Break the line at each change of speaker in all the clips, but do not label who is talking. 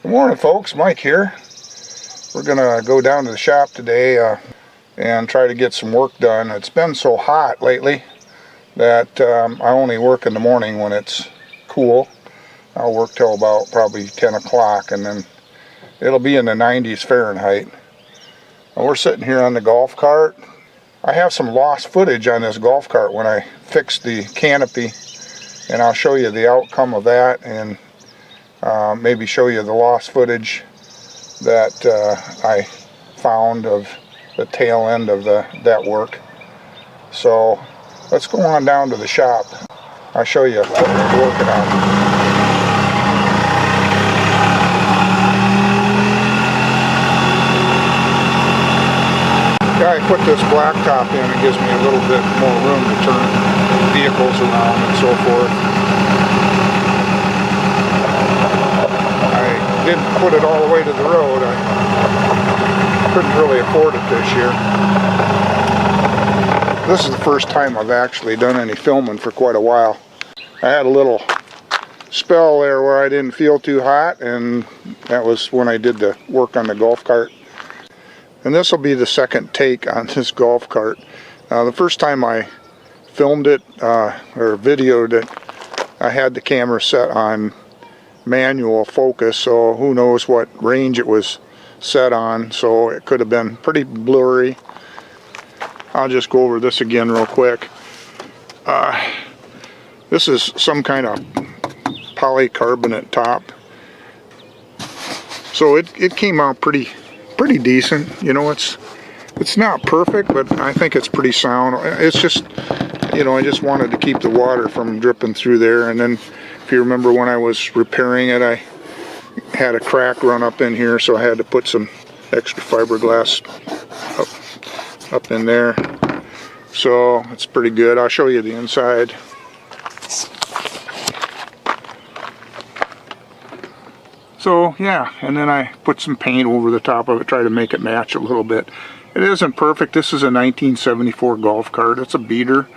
Good morning, folks. Mike here. We're gonna go down to the shop today and try to get some work done. It's been so hot lately that I only work in the morning when it's cool. I'll work till about probably 10 o'clock and then it'll be in the 90s Fahrenheit. And we're sitting here on the golf cart. I have some lost footage on this golf cart when I fixed the canopy, and I'll show you the outcome of that and maybe show you the lost footage that I found of the tail end of that work. So let's go on down to the shop. I'll show you what we're working on. Yeah, I put this blacktop in. It gives me a little bit more room to turn vehicles around and so forth. I didn't put it all the way to the road. I couldn't really afford it this year. This is the first time I've actually done any filming for quite a while. I had a little spell there where I didn't feel too hot, and that was when I did the work on the golf cart. And this will be the second take on this golf cart. The first time I filmed it or videoed it, I had the camera set on manual focus, so who knows what range it was set on, so it could have been pretty blurry. I'll just go over this again real quick. This is some kind of polycarbonate top, so it came out pretty decent. You know, it's not perfect, but I think it's pretty sound. It's just, you know, I just wanted to keep the water from dripping through there. And then if you remember when I was repairing it, I had a crack run up in here, so I had to put some extra fiberglass up in there. So it's pretty good. I'll show you the inside. So yeah, and then I put some paint over the top of it, try to make it match a little bit. It isn't perfect. This is a 1974 golf cart. It's a beater.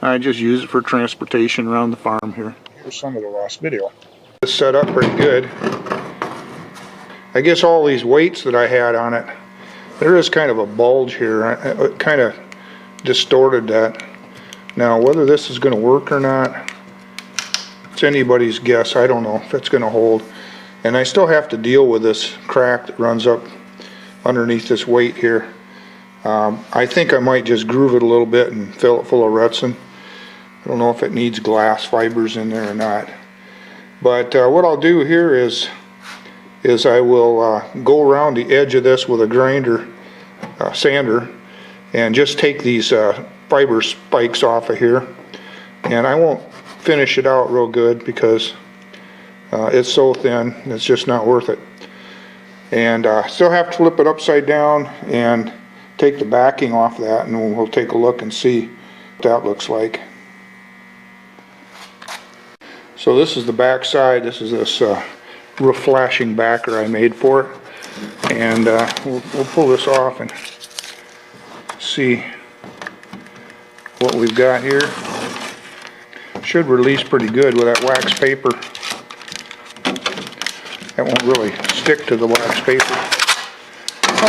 I just use it for transportation around the farm here. Here's some of the lost video. It's set up pretty good. I guess all these weights that I had on it, there is kind of a bulge here. It kind of distorted that. Now whether this is going to work or not, it's anybody's guess. I don't know if it's going to hold. And I still have to deal with this crack that runs up underneath this weight here. I think I might just groove it a little bit and fill it full of Retsin. I don't know if it needs glass fibers in there or not. But what I'll do here is I will go around the edge of this with a grinder, sander, and just take these fiber spikes off of here. And I won't finish it out real good because it's so thin, it's just not worth it. And still have to flip it upside down and take the backing off that, and we'll take a look and see what that looks like. So this is the back side. This is this roof flashing backer I made for it. And we'll pull this off and see what we've got here. Should release pretty good with that wax paper. That won't really stick to the wax paper.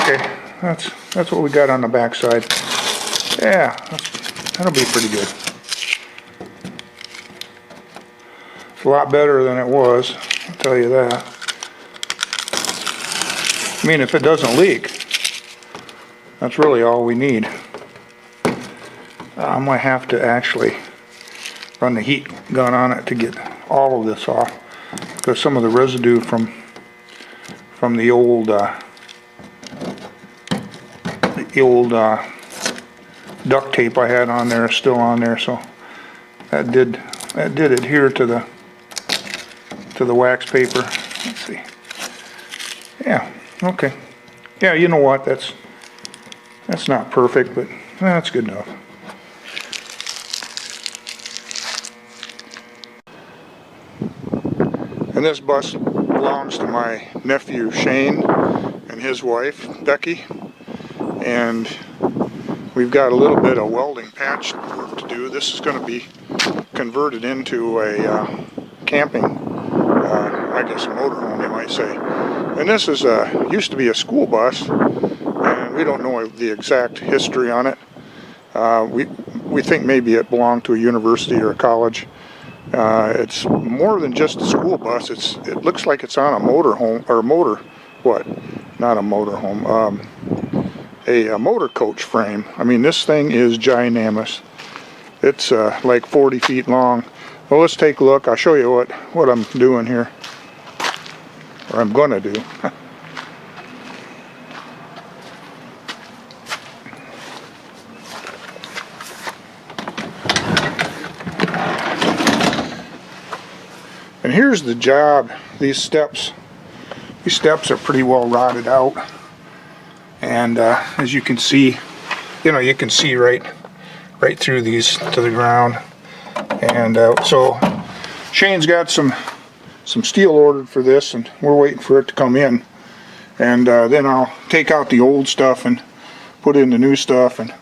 Okay, that's what we got on the back side. Yeah, that'll be pretty good. It's a lot better than it was, I'll tell you that. I mean, if it doesn't leak, that's really all we need. I might have to actually run the heat gun on it to get all of this off, because some of the residue from the old duct tape I had on there is still on there, so that did adhere to the wax paper. Let's see. Yeah, okay. Yeah, you know what? That's not perfect, but that's good enough. And this bus belongs to my nephew Shane and his wife Becky, and we've got a little bit of welding patch work to do. This is going to be converted into a camping, I guess a motorhome you might say. And this is used to be a school bus, and we don't know the exact history on it. We think maybe it belonged to a university or a college. It's more than just a school bus. It looks like it's on a motor home, or not a motor home, a motor coach frame. I mean, this thing is ginormous. It's like 40 feet long. Well, let's take a look. I'll show you what I'm doing here, or I'm gonna do. And here's the job. These steps are pretty well rotted out, and as you can see, you can see right through these to the ground. And so Shane's got some steel ordered for this, and we're waiting for it to come in. And then I'll take out the old stuff and put in the new stuff. And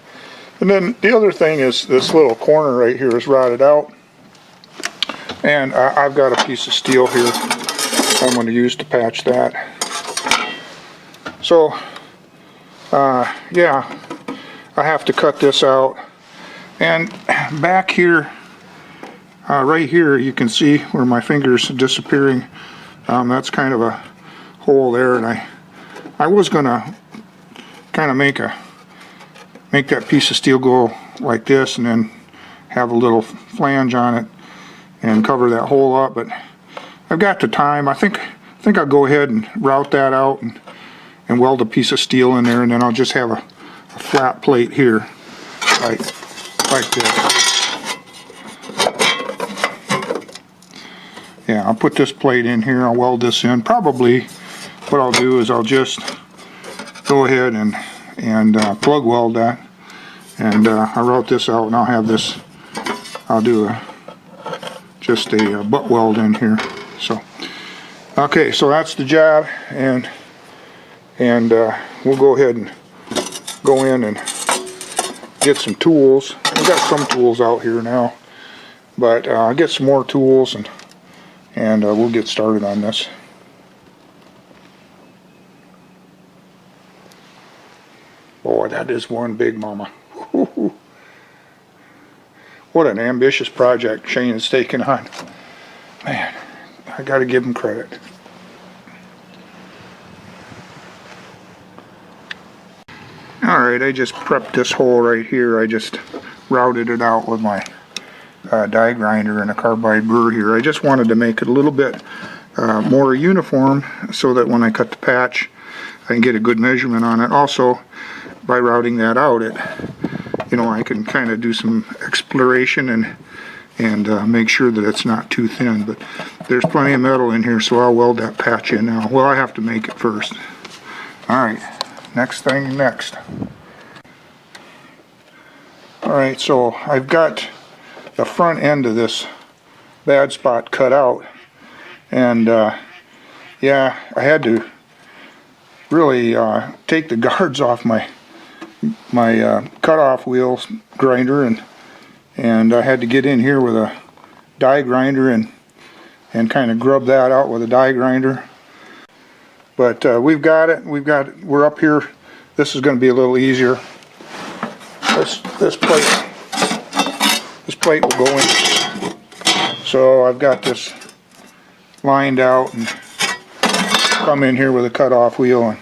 then the other thing is this little corner right here is rotted out. And I've got a piece of steel here I'm going to use to patch that. So, yeah, I have to cut this out. And back here, right here, you can see where my finger's disappearing. That's kind of a hole there, and I was going to kind of make that piece of steel go like this, and then have a little flange on it and cover that hole up, but I've got the time. I think I'll go ahead and route that out and weld a piece of steel in there, and then I'll just have a flat plate here like this. Yeah, I'll put this plate in here. I'll weld this in. Probably what I'll do is I'll just go ahead and plug weld that, and I'll route this out, and I'll have this. I'll do just a butt weld in here. So okay, so that's the job, and we'll go ahead and go in and get some tools. I've got some tools out here now, but I'll get some more tools, and we'll get started on this. Boy, that is one big mama. What an ambitious project Shane has taken on. Man, I gotta give him credit. Alright, I just prepped this hole right here. I just routed it out with my die grinder and a carbide burr here. I just wanted to make it a little bit more uniform so that when I cut the patch, I can get a good measurement on it. Also, by routing that out, I can kind of do some exploration and make sure that it's not too thin. But there's plenty of metal in here, so I'll weld that patch in now. Well, I have to make it first. Alright, next thing next. Alright, so I've got the front end of this bad spot cut out, and yeah, I had to really take the guards off my cutoff wheel grinder, and I had to get in here with a die grinder and kind of grub that out with a die grinder. But we've got it. We're up here. This is going to be a little easier. This plate will go in. So I've got this lined out, and come in here with a cutoff wheel and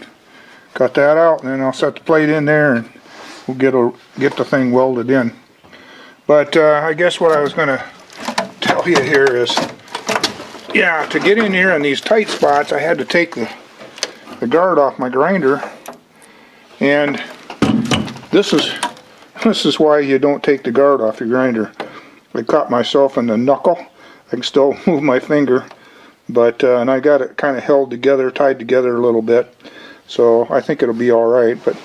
cut that out, and then I'll set the plate in there, and we'll get the thing welded in. But I guess what I was going to tell you here is, yeah, to get in here in these tight spots, I had to take the guard off my grinder, and this is why you don't take the guard off your grinder. I caught myself in the knuckle. I can still move my finger, but and I got it kind of held together, tied together a little bit, so I think it'll be all right. But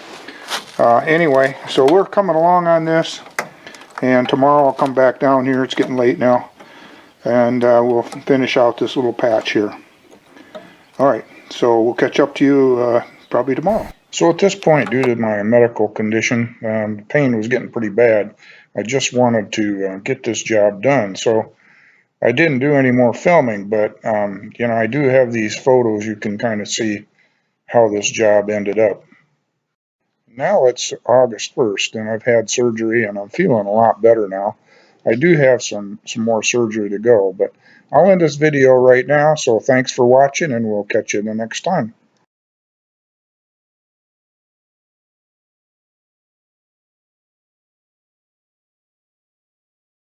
anyway, so we're coming along on this, and tomorrow I'll come back down here. It's getting late now, and we'll finish out this little patch here. Alright, so we'll catch up to you probably tomorrow. So at this point, due to my medical condition, the pain was getting pretty bad. I just wanted to get this job done, so I didn't do any more filming, but I do have these photos you can kind of see how this job ended up. Now it's August 1st, and I've had surgery, and I'm feeling a lot better now. I do have some more surgery to go, but I'll end this video right now, so thanks for watching, and we'll catch you the next time.